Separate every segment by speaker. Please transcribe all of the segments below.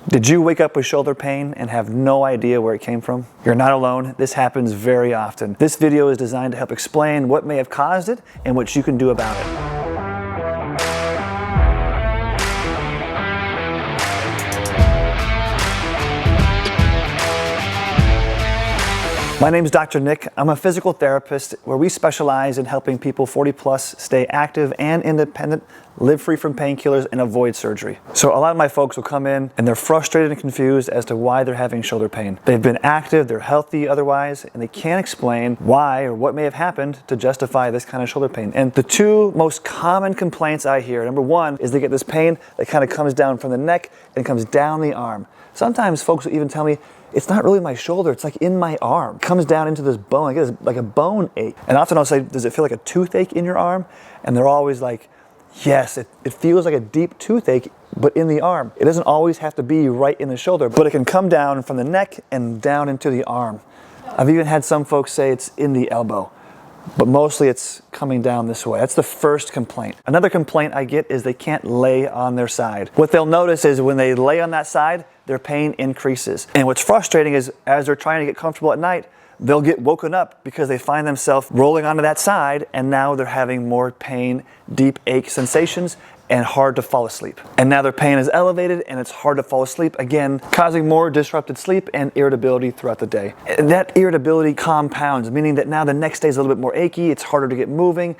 Speaker 1: Did you wake up with shoulder pain and have no idea where it came from? You're not alone. This happens very often. This video is designed to help explain what may have caused it and what you can do about it. My name is Dr. Nick. I'm a physical therapist where we specialize in helping people 40 plus stay active and independent, live free from painkillers, and avoid surgery. So a lot of my folks will come in and they're frustrated and confused as to why they're having shoulder pain. They've been active, they're healthy otherwise, and they can't explain why or what may have happened to justify this kind of shoulder pain. And the two most common complaints I hear, number one, is they get this pain that kind of comes down from the neck and comes down the arm. Sometimes folks will even tell me, it's not really my shoulder, it's like in my arm. It comes down into this bone, I guess like a bone ache. And often I'll say, does it feel like a toothache in your arm? And they're always like, yes, it feels like a deep toothache, but in the arm. It doesn't always have to be right in the shoulder, but it can come down from the neck and down into the arm. I've even had some folks say it's in the elbow, but mostly it's coming down this way. That's the first complaint. Another complaint I get is they can't lay on their side. What they'll notice is when they lay on that side, their pain increases. And what's frustrating is as they're trying to get comfortable at night, they'll get woken up because they find themselves rolling onto that side and now they're having more pain, deep ache sensations, and hard to fall asleep. And now their pain is elevated and it's hard to fall asleep, again, causing more disrupted sleep and irritability throughout the day. And that irritability compounds, meaning that now the next day is a little bit more achy, it's harder to get moving,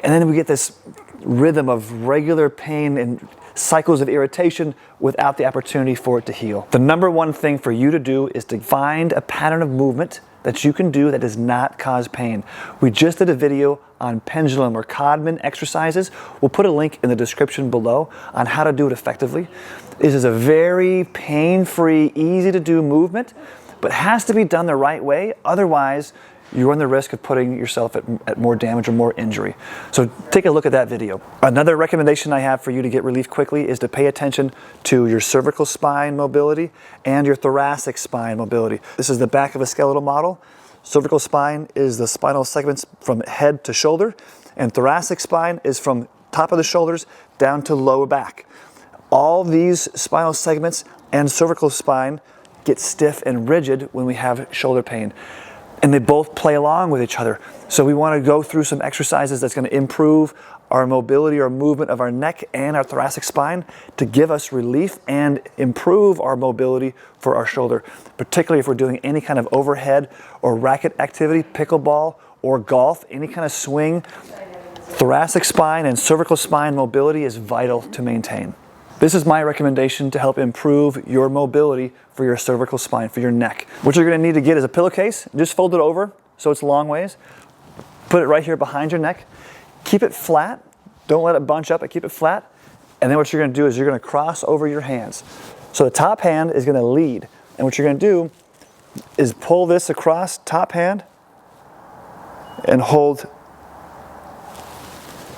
Speaker 1: and then we get this rhythm of regular pain and cycles of irritation without the opportunity for it to heal. The number one thing for you to do is to find a pattern of movement that you can do that does not cause pain. We just did a video on pendulum or Codman exercises. We'll put a link in the description below on how to do it effectively. This is a very pain-free, easy to do movement, but has to be done the right way. Otherwise, you run the risk of putting yourself at more damage or more injury. So take a look at that video. Another recommendation I have for you to get relief quickly is to pay attention to your cervical spine mobility and your thoracic spine mobility. This is the back of a skeletal model. Cervical spine is the spinal segments from head to shoulder, and thoracic spine is from top of the shoulders down to lower back. All these spinal segments and cervical spine get stiff and rigid when we have shoulder pain. And they both play along with each other. So we want to go through some exercises that's going to improve our mobility or movement of our neck and our thoracic spine to give us relief and improve our mobility for our shoulder, particularly if we're doing any kind of overhead or racket activity, pickleball or golf, any kind of swing. Thoracic spine and cervical spine mobility is vital to maintain. This is my recommendation to help improve your mobility for your cervical spine, for your neck. What you're gonna need to get is a pillowcase. Just fold it over so it's long ways. Put it right here behind your neck. Keep it flat. Don't let it bunch up, but keep it flat. And then what you're gonna do is you're gonna cross over your hands. So the top hand is gonna lead. And what you're gonna do is pull this across top hand and hold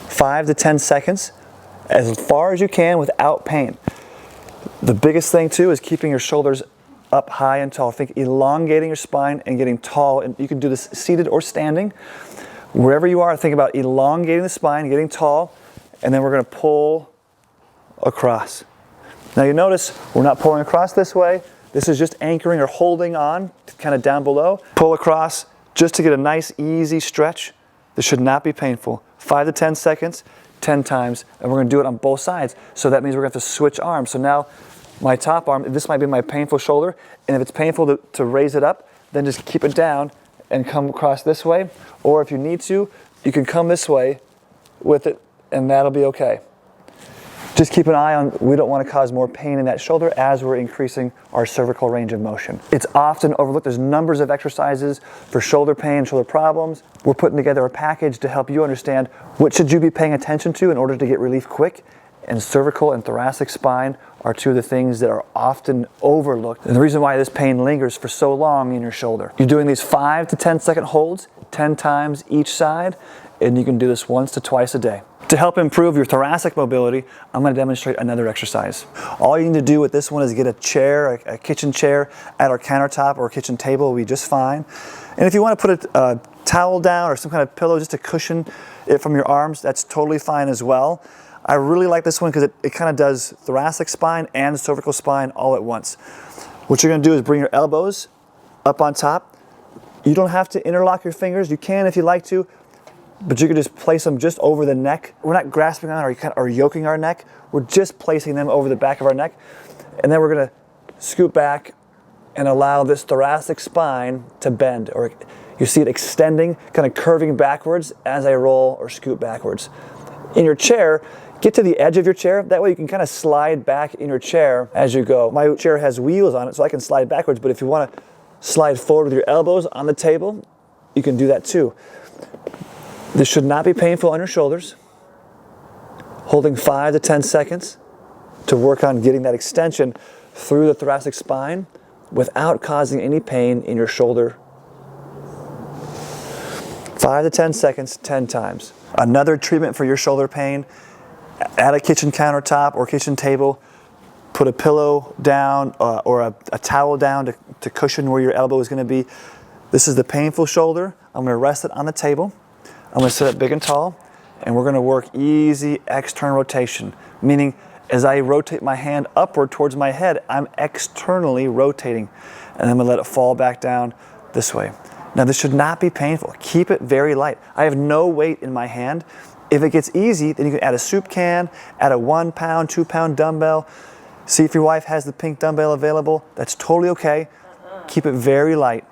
Speaker 1: 5 to 10 seconds. As far as you can without pain. The biggest thing too is keeping your shoulders up high and tall. Think elongating your spine and getting tall. And you can do this seated or standing. Wherever you are, think about elongating the spine, getting tall, and then we're going to pull across. Now you notice we're not pulling across this way. This is just anchoring or holding on kind of down below. Pull across just to get a nice easy stretch. This should not be painful. 5 to 10 seconds. 10 times, and we're going to do it on both sides. So that means we're going to have to switch arms. So now my top arm, this might be my painful shoulder, and if it's painful to raise it up, then just keep it down and come across this way. Or if you need to, you can come this way with it, and that'll be okay. Just keep an eye on, we don't want to cause more pain in that shoulder as we're increasing our cervical range of motion. It's often overlooked. There's numbers of exercises for shoulder pain, shoulder problems. We're putting together a package to help you understand what should you be paying attention to in order to get relief quick. And cervical and thoracic spine are two of the things that are often overlooked. And the reason why this pain lingers for so long in your shoulder. You're doing these 5 to 10 second holds, 10 times each side, and you can do this once to twice a day. To help improve your thoracic mobility, I'm going to demonstrate another exercise. All you need to do with this one is get a chair, a kitchen chair at our countertop or kitchen table will be just fine. And if you want to put a towel down or some kind of pillow just to cushion it from your arms, that's totally fine as well. I really like this one because it kind of does thoracic spine and cervical spine all at once. What you're going to do is bring your elbows up on top. You don't have to interlock your fingers. You can if you like to, but you can just place them just over the neck. We're not grasping on or yoking our neck. We're just placing them over the back of our neck. And then we're going to scoot back and allow this thoracic spine to bend, or you see it extending, kind of curving backwards as I roll or scoot backwards. In your chair, get to the edge of your chair. That way you can kind of slide back in your chair as you go. My chair has wheels on it, so I can slide backwards, but if you want to slide forward with your elbows on the table, you can do that too. This should not be painful on your shoulders. Holding 5 to 10 seconds to work on getting that extension through the thoracic spine without causing any pain in your shoulder. 5 to 10 seconds, 10 times. Another treatment for your shoulder pain, at a kitchen countertop or kitchen table, put a pillow down or a towel down to cushion where your elbow is going to be. This is the painful shoulder. I'm going to rest it on the table. I'm going to sit up big and tall, and we're going to work easy external rotation, meaning as I rotate my hand upward towards my head, I'm externally rotating, and I'm going to let it fall back down this way. Now this should not be painful. Keep it very light. I have no weight in my hand. If it gets easy, then you can add a soup can, add a 1 pound, 2 pound dumbbell. See if your wife has the pink dumbbell available. That's totally okay. Keep it very light.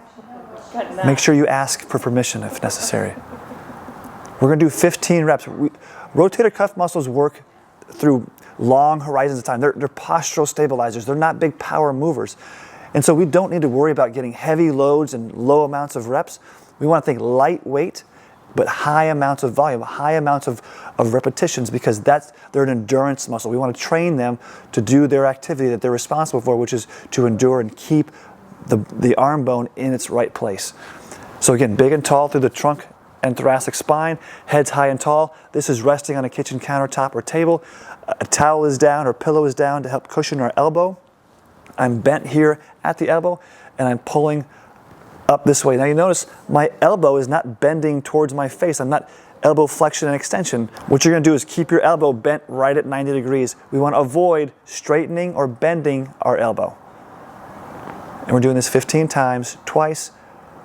Speaker 1: Make sure you ask for permission if necessary. We're going to do 15 reps. Rotator cuff muscles work through long horizons of time. They're postural stabilizers. They're not big power movers. And so we don't need to worry about getting heavy loads and low amounts of reps. We want to think lightweight, but high amounts of volume, high amounts of repetitions, because they're an endurance muscle. We want to train them to do their activity that they're responsible for, which is to endure and keep the arm bone in its right place. So again, big and tall through the trunk and thoracic spine, heads high and tall. This is resting on a kitchen countertop or table. A towel is down or pillow is down to help cushion our elbow. I'm bent here at the elbow, and I'm pulling up this way. Now you notice my elbow is not bending towards my face. I'm not elbow flexion and extension. What you're going to do is keep your elbow bent right at 90 degrees. We want to avoid straightening or bending our elbow. And we're doing this 15 times, twice,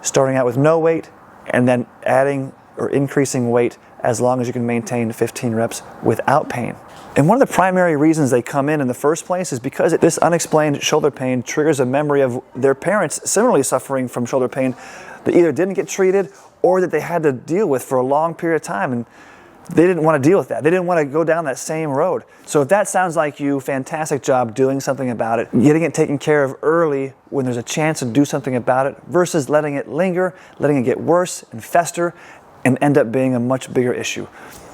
Speaker 1: starting out with no weight, and then adding or increasing weight as long as you can maintain 15 reps without pain. And one of the primary reasons they come in the first place is because this unexplained shoulder pain triggers a memory of their parents similarly suffering from shoulder pain that either didn't get treated or that they had to deal with for a long period of time, and they didn't want to deal with that. They didn't want to go down that same road. So if that sounds like you, fantastic job doing something about it, getting it taken care of early when there's a chance to do something about it versus letting it linger, letting it get worse and fester and end up being a much bigger issue.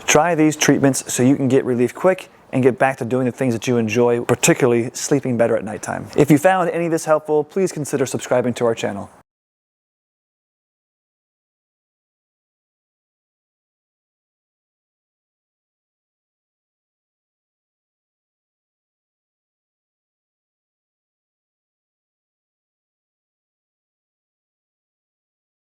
Speaker 1: Try these treatments so you can get relief quick and get back to doing the things that you enjoy, particularly sleeping better at nighttime. If you found any of this helpful, please consider subscribing to our channel.